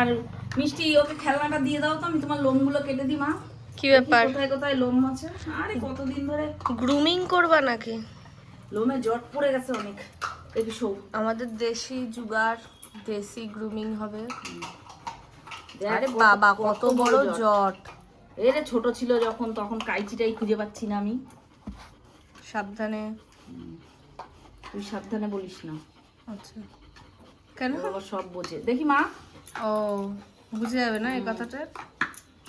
আর মিষ্টি ওকে খেলনাটা দিয়ে দাও তো, আমি তোমার লোমগুলো কেটে দিই মা। কি ব্যাপার? কোথায় কোথায় লোম আছে? আরে কতদিন ধরে গ্রুমিং করবা নাকি? লোমে জট পড়ে গেছে অনেক। দেখি সব আমাদের দেশি জুগার, দেশি গ্রুমিং হবে। দেখ আরে বাবা কত বড় জট! এরে ছোট ছিল যখন, তখন কাইচিটাই খুঁজে পাচ্ছি না আমি। সাবধানে। তুই সাবধানে বলিস না। আচ্ছা, কেন? বাবা সব বোঝে, দেখি মা। ও, বুঝে যাবে না এই কথাটা?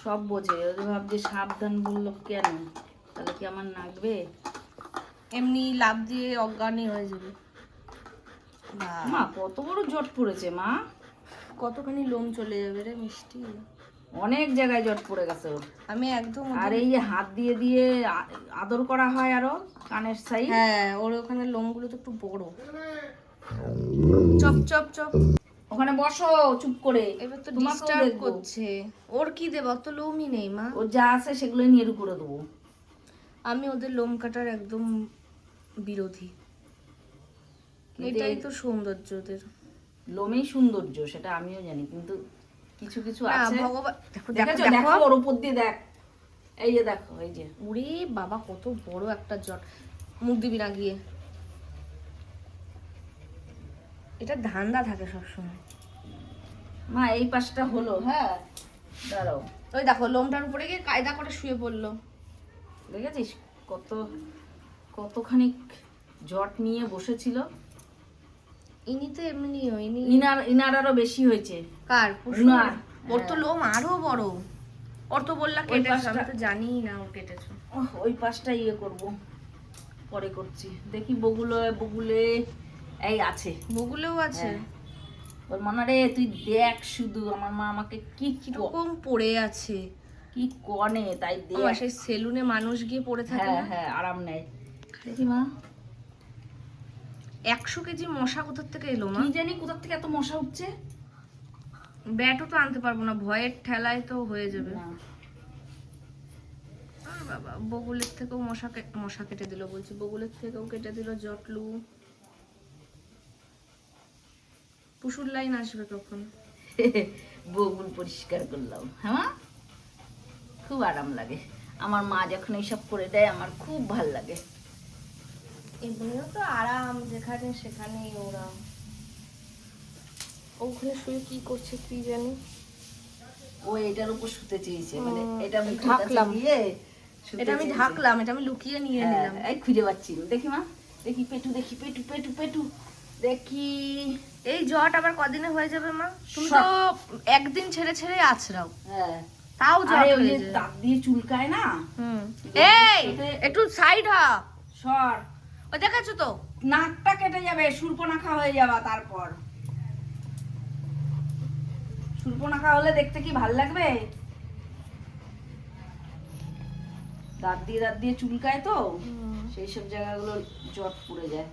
সব বোঝে। ওদের ভাবছে সাবধান বললো কেন, তাহলে কি আমার নাগবে? এমনি লাভ দিয়ে অজ্ঞানী হয়ে যাবে। মা কত বড় জট পড়েছে মা। কতখানি লোম চলে যাবে রে মিষ্টি। অনেক জায়গায় জট পড়ে গেছে ওর। আমি একদম আর এই যে হাত দিয়ে দিয়ে আদর করা হয় আরো কানের সাইড। হ্যাঁ, ওর ওখানে লোমগুলো তো একটু বড়। চপ চপ চপ, ওখানে বসো চুপ করে। এবার তো তোমাকেও ডিস্টার্ব দেখবো। করছে। ওর কি দেব? অত লোমই নেই মা। ওর যা আছে সেগুলোই নিয়ে করে দেবো। আমি ওদের লোম কাটার একদম বিরোধী। এটাই তো সৌন্দর্য ওদের। লোমেই সৌন্দর্য, সেটা আমিও জানি, কিন্তু কিছু কিছু না আছে। ভগবান, দেখো দেখো ওর উপর দিয়ে দেখ, এই যে দেখো, এই যে ওরে বাবা কত বড় একটা জট। মুখ দিবি না গিয়ে। এটা ধান্দা থাকে সবসময়। মা এই পাশটা হলো। হ্যাঁ দাঁড়াও, ওই দেখো লোমটার উপরে গিয়ে কায়দা করে শুয়ে পড়লো। দেখেছিস কত কতখানি জট নিয়ে বসেছিল। ইনি তো এমনিও, ইনার আরো বেশি হয়েছে। কার? উনার। ওর তো লোম আরো বড়। ওর তো বললা ওই কেটেছো, পাশটা- আমি তো জানিই না ও কেটেছো। ওই পাশটা ইয়ে করব, পরে করছি। দেখি বগুলে এই আছে। বগুলেও আছে। হ্যাঁ। ওর মনে রে তুই দেখ শুধু, আমার মা আমাকে কি কিরকম পড়ে আছে। কি কনে তাই ও দেখ। সেই সেলুনে মানুষ গিয়ে পড়ে থাকে হ্যাঁ না? হ্যাঁ আরাম নেয়। দেখি মা 100 কেজি মশা কোথা থেকে এলো মা? কি জানি কোথা থেকে এত মশা উঠছে। ব্যাটও তো আনতে পারবো না, ভয়ের ঠেলায় তো হয়ে যাবে। না, আর বাবা বগুলের থেকেও মশা কেটে দিল বলছি, বগুলের থেকেও কেটে দিল জটলু। পুশুর লাইন আসবে কখন? বগুল পরিষ্কার করলাম। হ্যাঁ মা? খুব আরাম লাগে আমার মা যখন এইসব করে দেয়, আমার খুব ভাল লাগে। এমনিও তো আরাম, যেখানে সেখানেই ওরা। ওখানে শুয়ে কি করছে কি জানি। ও এটার উপর শুতে চেয়েছে, মানে এটা আমি ঢাকলাম। দিয়ে এটা আমি ঢাকলাম, এটা আমি লুকিয়ে নিয়ে নিলাম। এই খুঁজে পাচ্ছি না। দেখি মা, দেখি পেটু, দেখি পেটু পেটু পেটু দেখি। এই জট আবার কদিনে হয়ে যাবে মা? তুমি তো একদিন ছেড়ে ছেড়ে আছড়াও, হ্যাঁ তাও জট আরে ওই হয়ে যে যায়। দাঁত দিয়ে চুলকায় না। এই একটু সাইড হ। সর, ওই দেখাচ্ছ তো নাকটা কেটে যাবে, সুর্পনাখা হয়ে যাবা। তারপর সুর্পনাখা হলে দেখতে কি ভাল লাগবে? দাঁত দিয়ে চুলকায় তো, সেই সব জায়গাগুলো জট পড়ে যায়।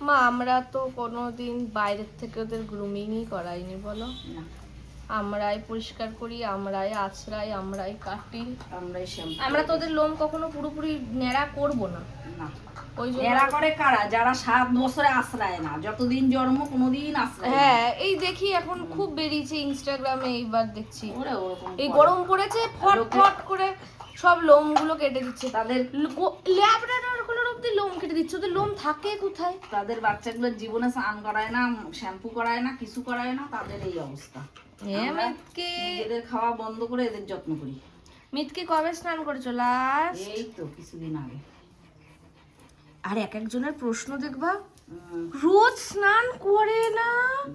মা। আমরা তো কোনোদিন বাইরের থেকে ওদের গ্রুমিংই করাইনি বলো। না, আমরাই পরিষ্কার করি, আমরাই আছড়াই, আমরাই কাটি। আমরাই শ্যাম্পু। আমরা তো ওদের লোম কখনো পুরোপুরি ন্যাড়া করব না। না, ওই জন্য এরা করে কারা? যারা 7 বছরে আশ্রয় না, যতদিন জন্ম কোনোদিন আশ্রয় না। হ্যাঁ, এই দেখি এখন খুব বেরিয়েছে ইনস্টাগ্রামে, এইবার দেখছি ওরা ওরকম এই করে। গরম পড়েছে ফট ফট করে সব লোম গুলো কেটে দিচ্ছে। তাদের ল্যাবরেটর গুলোর অব্দি লোম কেটে দিচ্ছে। ওদের লোম থাকে কোথায়? তাদের বাচ্চাগুলোর জীবনে স্নান করায় না, শ্যাম্পু করায় না, কিছু করায় না, তাদের এই অবস্থা। আমরা নিজেদের খাওয়া বন্ধ করে এদের যত্ন করি। মিতকে কবে স্নান করেছো লাস্ট? এই তো কিছুদিন আগে। আর এক একজনের প্রশ্ন দেখবা, রোজ স্নান করে না,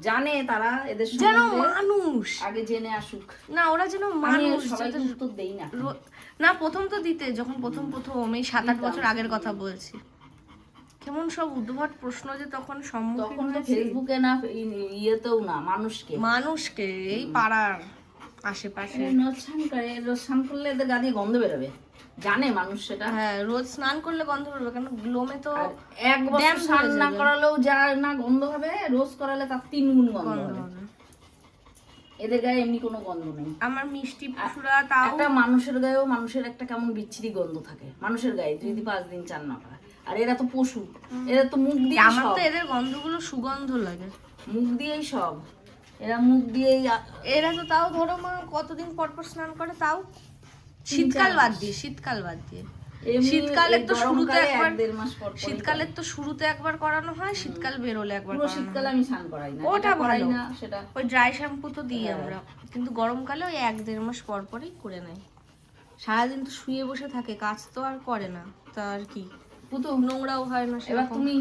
জানে তারা এদের যেন সম্বন্ধে, মানুষ। আগে জেনে আসুক। না ওরা যেন আমি মানুষ। সবাইকে উত্তর দেই না। না প্রথম তো দিতে, যখন প্রথম এই 7-8 বছর আগের কথা বলছি, কেমন সব উদ্ভট প্রশ্ন যে তখন সম্মুখীন তখন তো হয়েছি। ফেসবুকে না, ইয়েতেও না, মানুষকে এই পাড়ার আশেপাশে। রোজ স্নান করলে এদের গা দিয়ে গন্ধ বেরোবে, জানে মানুষ সেটা। হ্যাঁ, রোজ স্নান করলে গন্ধ বেরোবে, কারণ লোমে তো আর 1 বছর স্নান না করালেও যার না গন্ধ হবে, রোজ করালে তার 3 গুণ গন্ধ হবে। এদের গায়ে এমনি কোনো গন্ধ নেই। আমার মিষ্টি পুষুরা তাও। একটা মানুষের গায়েও মানুষের একটা কেমন বিচ্ছিরি গন্ধ থাকে মানুষের গায়ে, যদি 5 দিন চান না করা। আর এরা তো পশু, এরা তো মুখ দিয়ে আমার সব, তো এদের গন্ধগুলো সুগন্ধ লাগে। মুখ দিয়েই সব। এরা মুখ দিয়েই এরা তো তাও ধরো মা কতদিন পর পর স্নান করে, তাও শীতকাল বাদ দিয়ে, শীতকাল বাদ দিয়ে। শীতকালের তো শুরুতে একবার, 1-1.5 মাস পর পর শীতকালের তো শুরুতে একবার করানো হয়, শীতকাল বেরোলে একবার পুরো করানো শীতকালে হয়। আমি স্নান করাই না, ওটা এটা করাই ভালো। না সেটা। ওই ড্রাই শ্যাম্পু তো দিই আমরা, কিন্তু গরমকালে ওই 1-1.5 মাস পর পরই করে নেয়। সারাদিন তো শুয়ে বসে থাকে, কাজ তো আর করে না, তা আর কি, পুতু নোংরাও হয় না এবার সেরকম। তুমি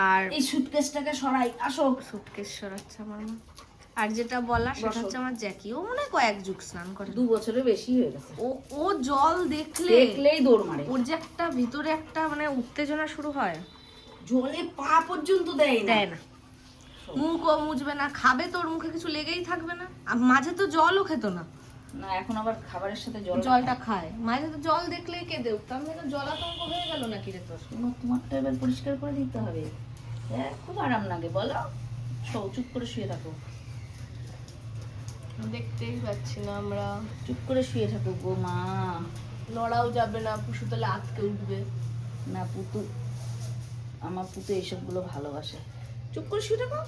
আর এই সুটকেসটাকে সরাই, আসো। সুটকেস সরাচ্ছে আমার মা। আর যেটা বলা সেটা হচ্ছে আমার জ্যাকি, ও মনে হয় কয়েক যুগ স্নান করে, 2 বছরের বেশি হয়ে গেছে। ও জল দেখলে, দেখলেই দৌড় মারে। ওর যে একটা ভিতরে একটা মানে উত্তেজনা শুরু হয়, জলে পা পর্যন্ত দেয় না। দেয় না। মুখও মুছবে না, খাবে তোর মুখে কিছু লেগেই থাকবে না। আর মাঝে তো জলও খেত না, না এখন আবার খাবারের সাথে জলটা খায়। মাঝে তো জল দেখলেই কেঁদে উঠতাম, যেন জলাতঙ্ক হয়ে গেল নাকি রে তোর। তোমারটা এবার পরিষ্কার করে দিতে হবে। হ্যাঁ, খুব আরাম লাগে বলো। চুপ করে শুয়ে থাকো, দেখতেই পাচ্ছি না আমরা, চুপ করে শুয়ে থাকো গো মা। লড়াও যাবে না, পুষু তলে আটকে উঠবে। না পুতু, আমার পুতু এইসবগুলো ভালোবাসে। চুপ করে শুয়ে থাকো।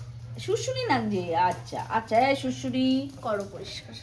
শুশুরি না যে, আচ্ছা আচ্ছা, এই শুশুরি করো পরিষ্কার।